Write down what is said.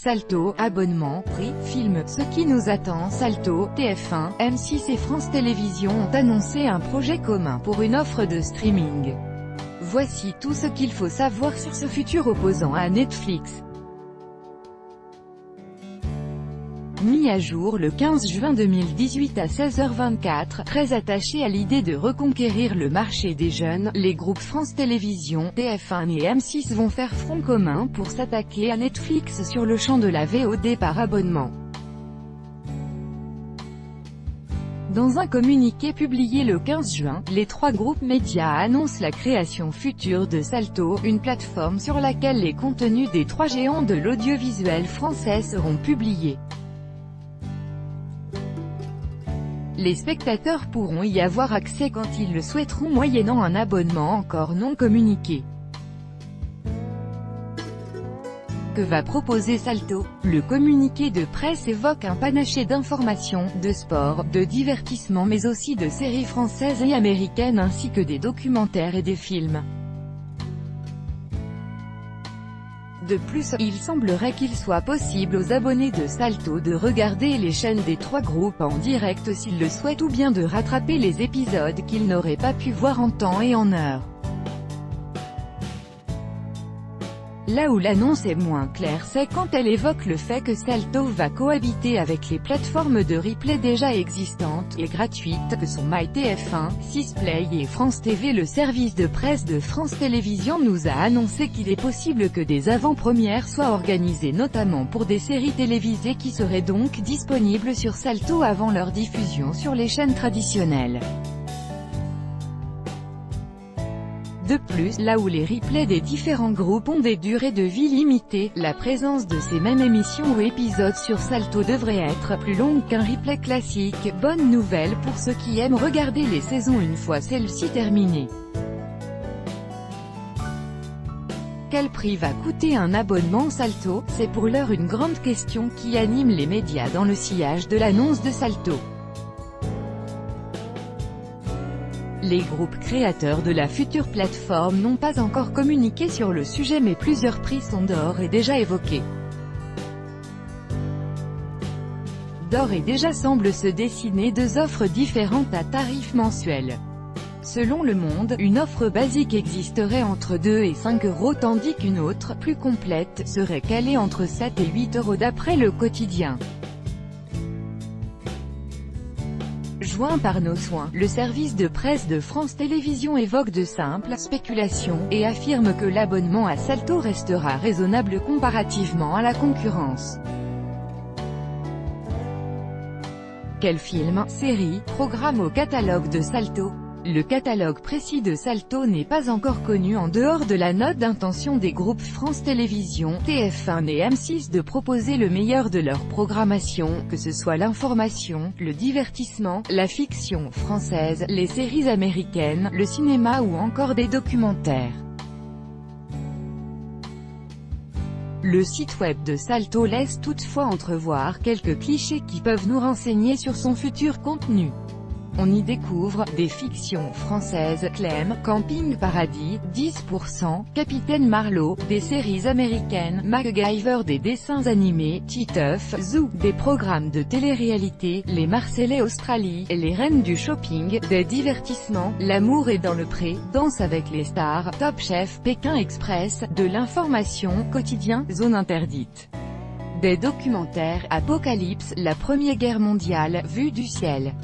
Salto, abonnement, prix, film, ce qui nous attend. Salto, TF1, M6 et France Télévisions ont annoncé un projet commun pour une offre de streaming. Voici tout ce qu'il faut savoir sur ce futur opposant à Netflix. Mis à jour le 15 juin 2018 à 16h24, très attachés à l'idée de reconquérir le marché des jeunes, les groupes France Télévisions, TF1 et M6 vont faire front commun pour s'attaquer à Netflix sur le champ de la VOD par abonnement. Dans un communiqué publié le 15 juin, les trois groupes médias annoncent la création future de Salto, une plateforme sur laquelle les contenus des trois géants de l'audiovisuel français seront publiés. Les spectateurs pourront y avoir accès quand ils le souhaiteront moyennant un abonnement encore non communiqué. Que va proposer Salto? Le communiqué de presse évoque un panaché d'informations, de sport, de divertissement mais aussi de séries françaises et américaines ainsi que des documentaires et des films. De plus, il semblerait qu'il soit possible aux abonnés de Salto de regarder les chaînes des trois groupes en direct s'ils le souhaitent ou bien de rattraper les épisodes qu'ils n'auraient pas pu voir en temps et en heure. Là où l'annonce est moins claire, c'est quand elle évoque le fait que Salto va cohabiter avec les plateformes de replay déjà existantes et gratuites que sont MyTF1, 6play et France TV. Le service de presse de France Télévisions nous a annoncé qu'il est possible que des avant-premières soient organisées notamment pour des séries télévisées qui seraient donc disponibles sur Salto avant leur diffusion sur les chaînes traditionnelles. De plus, là où les replays des différents groupes ont des durées de vie limitées, la présence de ces mêmes émissions ou épisodes sur Salto devrait être plus longue qu'un replay classique. Bonne nouvelle pour ceux qui aiment regarder les saisons une fois celles-ci terminées. Quel prix va coûter un abonnement Salto? C'est pour l'heure une grande question qui anime les médias dans le sillage de l'annonce de Salto. Les groupes créateurs de la future plateforme n'ont pas encore communiqué sur le sujet mais plusieurs prix sont d'ores et déjà évoqués. D'ores et déjà semblent se dessiner deux offres différentes à tarif mensuel. Selon Le Monde, une offre basique existerait entre 2 et 5 € tandis qu'une autre, plus complète, serait calée entre 7 et 8 € d'après Le Quotidien. Joint par Nos Soins, le service de presse de France Télévisions évoque de simples spéculations, et affirme que l'abonnement à Salto restera raisonnable comparativement à la concurrence. Quels films, séries, programmes au catalogue de Salto? Le catalogue précis de Salto n'est pas encore connu en dehors de la note d'intention des groupes France Télévisions, TF1 et M6 de proposer le meilleur de leur programmation, que ce soit l'information, le divertissement, la fiction française, les séries américaines, le cinéma ou encore des documentaires. Le site web de Salto laisse toutefois entrevoir quelques clichés qui peuvent nous renseigner sur son futur contenu. On y découvre des fictions françaises, Clem, Camping Paradis, 10%, Capitaine Marlowe, des séries américaines, MacGyver, des dessins animés, Titeuf, Zoo, des programmes de télé-réalité, Les Marseillais Australie, Les Reines du Shopping, des divertissements, L'amour est dans le pré, Danse avec les stars, Top Chef, Pékin Express, de l'information, Quotidien, Zone interdite. Des documentaires, Apocalypse, la Première Guerre mondiale, Vue du ciel.